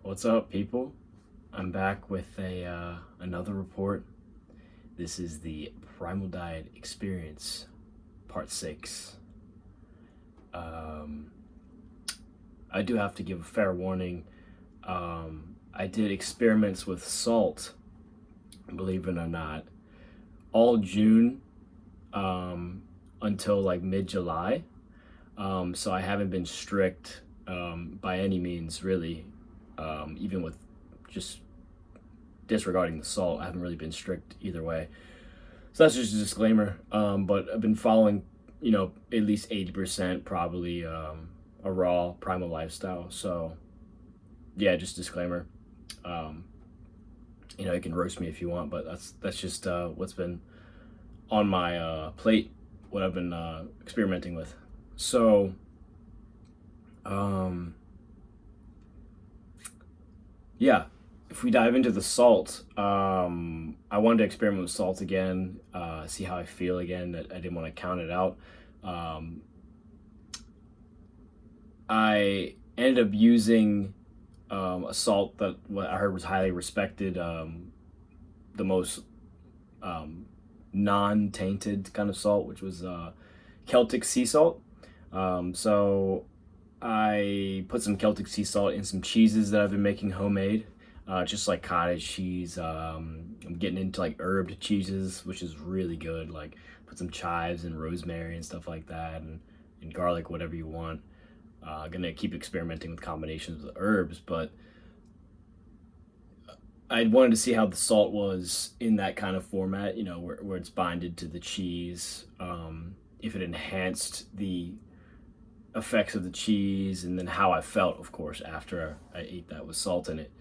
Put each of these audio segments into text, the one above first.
What's up, people? I'm back with another report. This is the Primal Diet Experience, Part 6. Um, I do have to give a fair warning. I did experiments with salt, believe it or not, all June until like mid-July. So I haven't been strict by any means, really. Even with just disregarding the salt, I haven't really been strict either way. So that's just a disclaimer. But I've been following, at least 80% probably a raw primal lifestyle. So yeah, just disclaimer. Um, you can roast me if you want, but that's just what's been on my plate, what I've been experimenting with. So um, yeah, if we dive into the salt, I wanted to experiment with salt again, see how I feel again. I didn't want to count it out. Um, I ended up using a salt that what I heard was highly respected, the most um, non-tainted kind of salt, which was Celtic sea salt. So I put some Celtic sea salt in some cheeses that I've been making homemade, just like cottage cheese. I'm getting into like herbed cheeses, which is really good. Like put some chives and rosemary and stuff like that, and garlic, whatever you want. Gonna keep experimenting with combinations with herbs, but I wanted to see how the salt was in that kind of format, where it's binded to the cheese, if it enhanced the effects of the cheese, and then how I felt, of course, after I ate that with salt in it.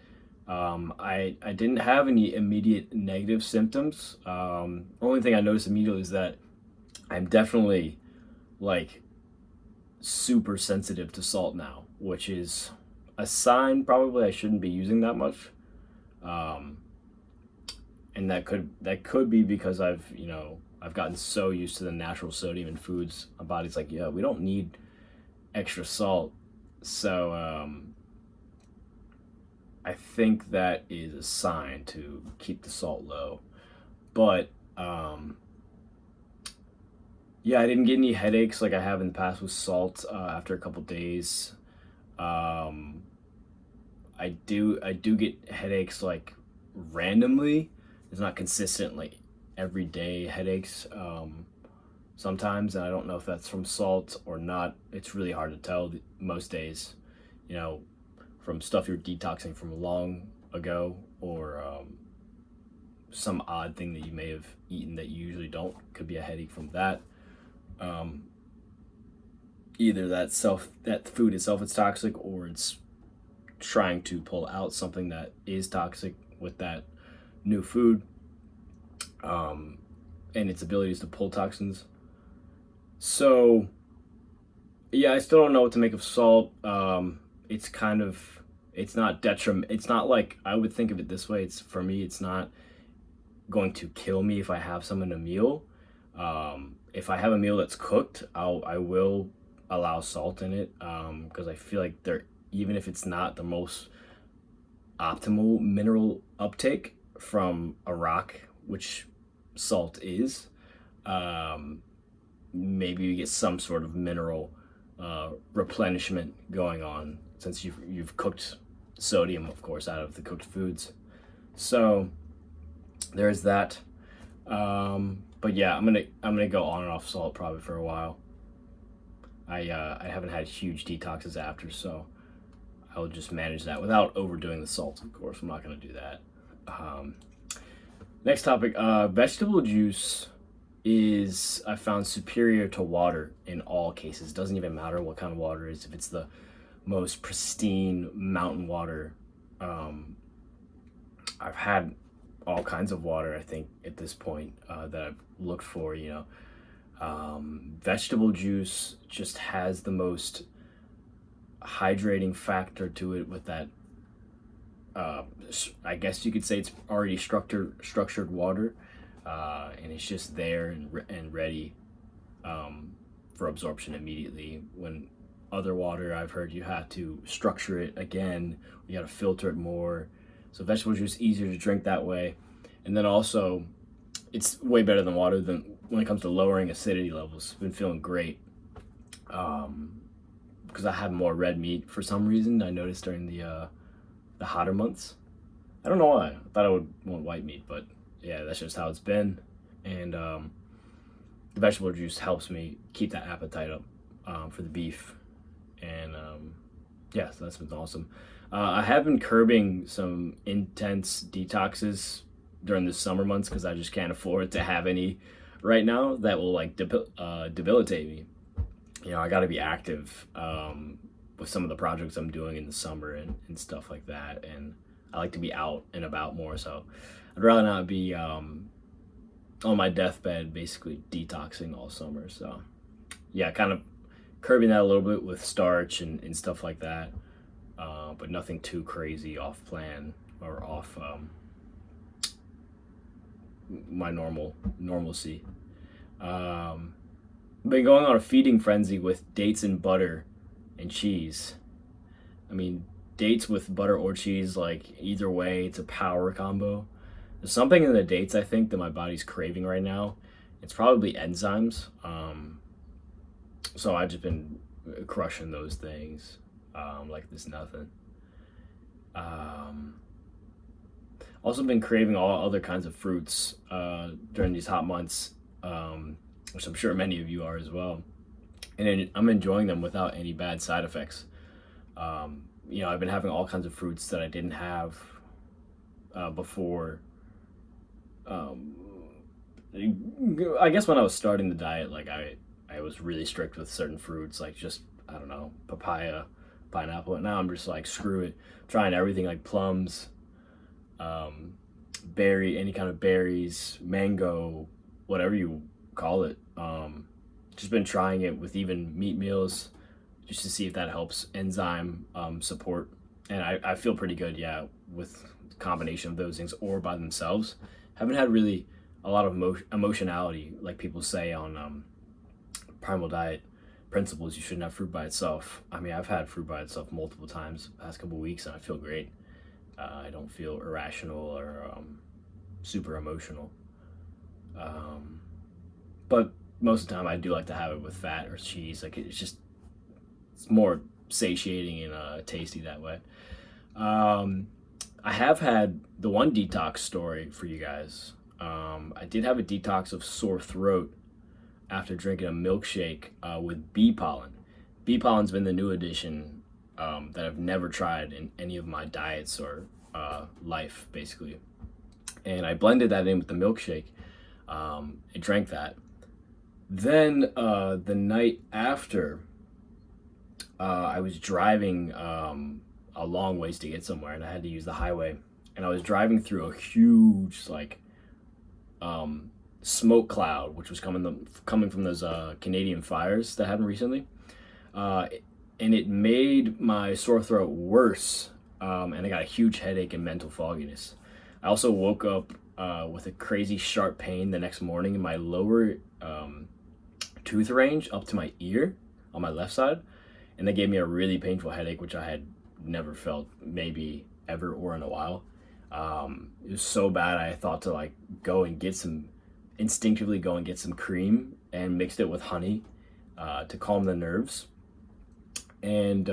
I didn't have any immediate negative symptoms. Only thing I noticed immediately is that I'm definitely like super sensitive to salt now, which is a sign probably I shouldn't be using that much. Um, and that could be because I've gotten so used to the natural sodium in foods. My body's like, yeah, we don't need extra salt. So I think that is a sign to keep the salt low. But yeah, I didn't get any headaches like I have in the past with salt after a couple days. Um, I do get headaches like randomly. It's not consistent like every day headaches. Sometimes, and I don't know if that's from salt or not. It's really hard to tell most days. You know, from stuff you're detoxing from long ago, or some odd thing that you may have eaten that you usually don't. Could be a headache from that. Um, Either that food itself is toxic, or it's trying to pull out something that is toxic with that new food, um, and its abilities to pull toxins. So yeah, I still don't know what to make of salt. It's kind of it's not detriment. It's not like I would think of it this way. It's for me. It's not going to kill me if I have some in a meal. If I have a meal that's cooked, I will allow salt in it, because I feel like they're, even if it's not the most optimal mineral uptake from a rock, which salt is, um, maybe you get some sort of mineral replenishment going on since you've cooked sodium, of course, out of the cooked foods. So there's that. But yeah, I'm gonna go on and off salt probably for a while. I haven't had huge detoxes after, so I'll just manage that without overdoing the salt. Of course, I'm not gonna do that. Um, Next topic, vegetable juice is, I found, superior to water in all cases. Doesn't even matter what kind of water it is. If it's the most pristine mountain water, um, I've had all kinds of water, I think, at this point, that I've looked for. Vegetable juice just has the most hydrating factor to it, with that. Uh, I guess you could say it's already structured water, and it's just there and ready, for absorption immediately. When other water, I've heard you have to structure it again. You got to filter it more. So vegetable juice easier to drink that way. And then also, it's way better than water than when it comes to lowering acidity levels. Been feeling great. Because I have more red meat for some reason. I noticed during the hotter months. I don't know why. I thought I would want white meat, but yeah, that's just how it's been. And the vegetable juice helps me keep that appetite up for the beef. And yeah, so that's been awesome. I have been curbing some intense detoxes during the summer months because I just can't afford to have any right now that will like debilitate me. You know, I got to be active with some of the projects I'm doing in the summer and stuff like that. And I like to be out and about more. So I'd rather not be on my deathbed basically detoxing all summer. So yeah, kind of curbing that a little bit with starch and stuff like that. But nothing too crazy off plan or off my normalcy. Been going on a feeding frenzy with dates and butter and cheese. I mean, dates with butter or cheese, like either way, it's a power combo. There's something in the dates I think that my body's craving right now. It's probably enzymes. So I've just been crushing those things like there's nothing. Also been craving all other kinds of fruits during these hot months, which I'm sure many of you are as well. And I'm enjoying them without any bad side effects. You know, I've been having all kinds of fruits that I didn't have before. I guess when I was starting the diet, like I was really strict with certain fruits, like just, I don't know, papaya, pineapple. And now I'm just like, screw it, trying everything like plums, any kind of berries, mango, whatever you call it. Just been trying it with even meat meals just to see if that helps enzyme support. And I feel pretty good, yeah, with the combination of those things or by themselves. Haven't had really a lot of emotionality, like people say on Primal Diet Principles, you shouldn't have fruit by itself. I mean, I've had fruit by itself multiple times the past couple weeks, and I feel great. I don't feel irrational or super emotional. But most of the time, I do like to have it with fat or cheese. Like it's more satiating and tasty that way. I have had the one detox story for you guys. I did have a detox of sore throat after drinking a milkshake with bee pollen. Bee pollen's been the new addition that I've never tried in any of my diets or life, basically. And I blended that in with the milkshake. I drank that. Then the night after, I was driving a long ways to get somewhere, and I had to use the highway. And I was driving through a huge smoke cloud, which was coming from those Canadian fires that happened recently, and it made my sore throat worse, and I got a huge headache and mental fogginess. I also woke up with a crazy sharp pain the next morning in my lower tooth range up to my ear on my left side, and that gave me a really painful headache, which I had never felt maybe ever or in a while. It was so bad I thought to instinctively go and get some cream and mixed it with honey to calm the nerves. And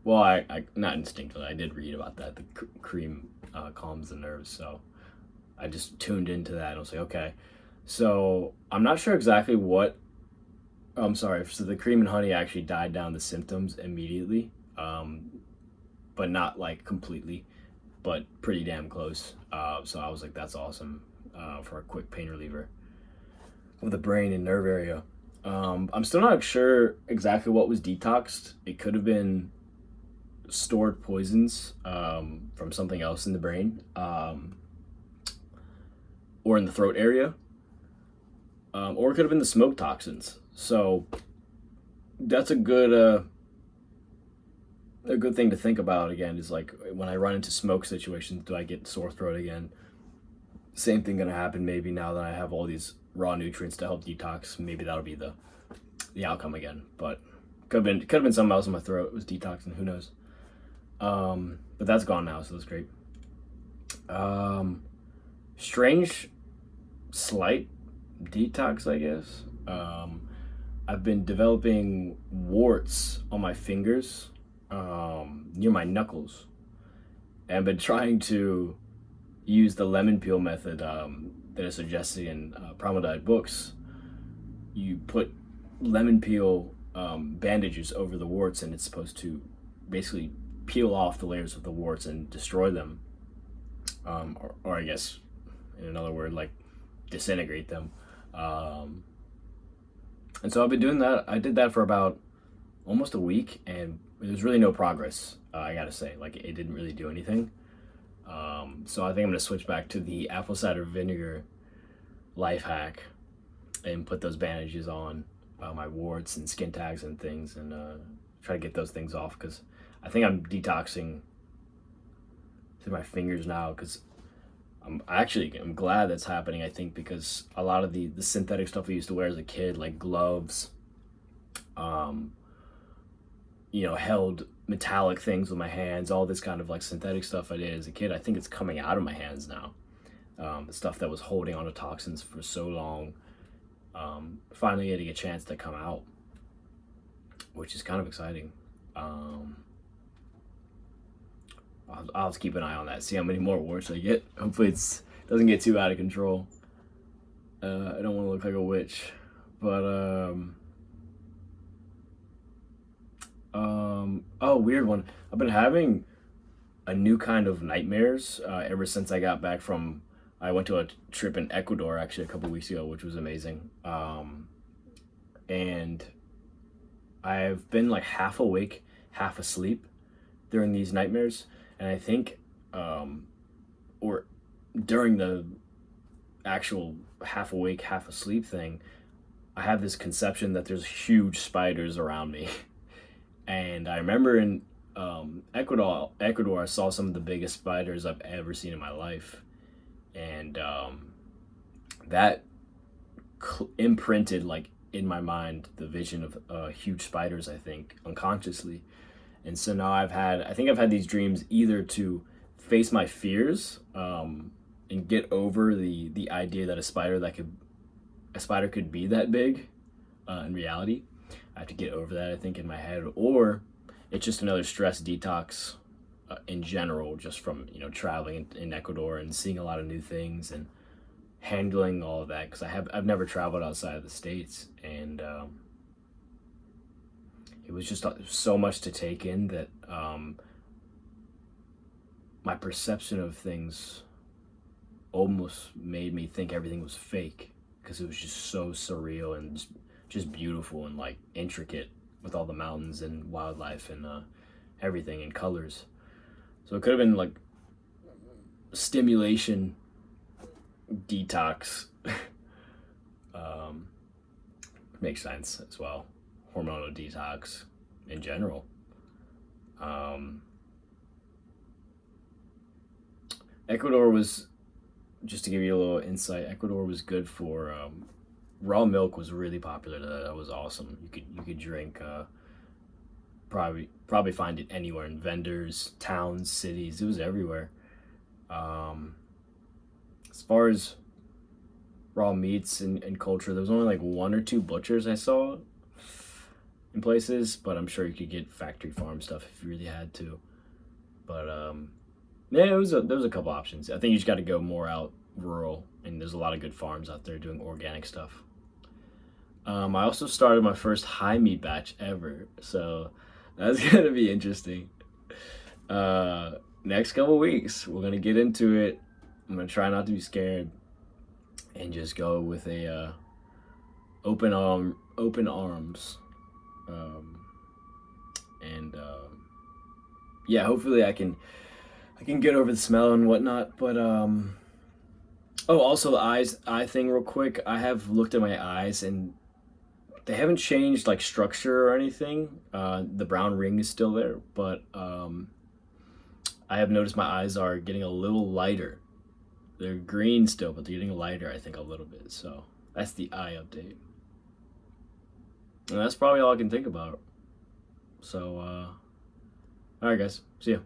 well, I not instinctively, I did read about that. The cream calms the nerves, so I just tuned into that and I was like, okay. So I'm not sure exactly what. I'm sorry. So the cream and honey actually died down the symptoms immediately, but not like completely, but pretty damn close. So I was like, that's awesome for a quick pain reliever of the brain and nerve area. I'm still not sure exactly what was detoxed. It could have been stored poisons from something else in the brain or in the throat area, or it could have been the smoke toxins. So that's a good thing to think about. Again, is like when I run into smoke situations, do I get sore throat again? Same thing gonna happen maybe now that I have all these raw nutrients to help detox. Maybe that'll be the outcome again. But Could have been something else in my throat. It was detoxing. Who knows? But that's gone now, so that's great. Um, Strange, slight detox, I guess. I've been developing warts on my fingers, near my knuckles, and I've been trying to use the lemon peel method that is suggested in Primal books. You put lemon peel bandages over the warts, and it's supposed to basically peel off the layers of the warts and destroy them, or I guess in another word, like disintegrate them. Um, and so I've been doing that. I did that for about almost a week, and there's really no progress. I gotta say, like it didn't really do anything. So I think I'm gonna switch back to the apple cider vinegar life hack and put those bandages on my warts and skin tags and things, and try to get those things off, because I think I'm detoxing through my fingers now, because I'm glad that's happening. I think because a lot of the synthetic stuff I used to wear as a kid, like gloves, um, held metallic things with my hands, all this kind of like synthetic stuff I did as a kid, I think it's coming out of my hands now. The stuff that was holding on to toxins for so long, finally getting a chance to come out, which is kind of exciting. I'll have to keep an eye on that, see how many more warts I get. Hopefully it doesn't get too out of control. I don't want to look like a witch, but oh, weird one. I've been having a new kind of nightmares ever since I got back from. I went to a trip in Ecuador actually a couple weeks ago, which was amazing. And I've been like half awake, half asleep during these nightmares, and I think, or during the actual half awake, half asleep thing, I have this conception that there's huge spiders around me. And I remember in Ecuador, I saw some of the biggest spiders I've ever seen in my life, and that imprinted like in my mind the vision of huge spiders. I think unconsciously, and so now I think I've had these dreams either to face my fears, and get over the idea that a spider could be that big in reality. I have to get over that, I think, in my head, or it's just another stress detox in general, just from traveling in Ecuador and seeing a lot of new things and handling all of that, because I've never traveled outside of the States, and it was just so much to take in that my perception of things almost made me think everything was fake, because it was just so surreal and just beautiful and like intricate with all the mountains and wildlife and everything and colors. So it could have been like stimulation detox. Makes sense as well. Hormonal detox in general. Ecuador was, just to give you a little insight, Ecuador was good for raw milk was really popular. That was awesome. You could drink, probably find it anywhere in vendors, towns, cities. It was everywhere. As far as raw meats and culture, there was only like one or two butchers I saw in places, but I'm sure you could get factory farm stuff if you really had to. But yeah, there was a couple options. I think you just got to go more out rural, and there's a lot of good farms out there doing organic stuff. I also started my first high meat batch ever, so that's gonna be interesting. Next couple weeks, we're gonna get into it. I'm gonna try not to be scared and just go with a open arms, and yeah, hopefully I can get over the smell and whatnot. But oh, also the eye thing, real quick. I have looked at my eyes, and they haven't changed like structure or anything. The brown ring is still there, but I have noticed my eyes are getting a little lighter. They're green still, but they're getting lighter, I think, a little bit. So that's the eye update. And that's probably all I can think about So, all right, guys. See ya.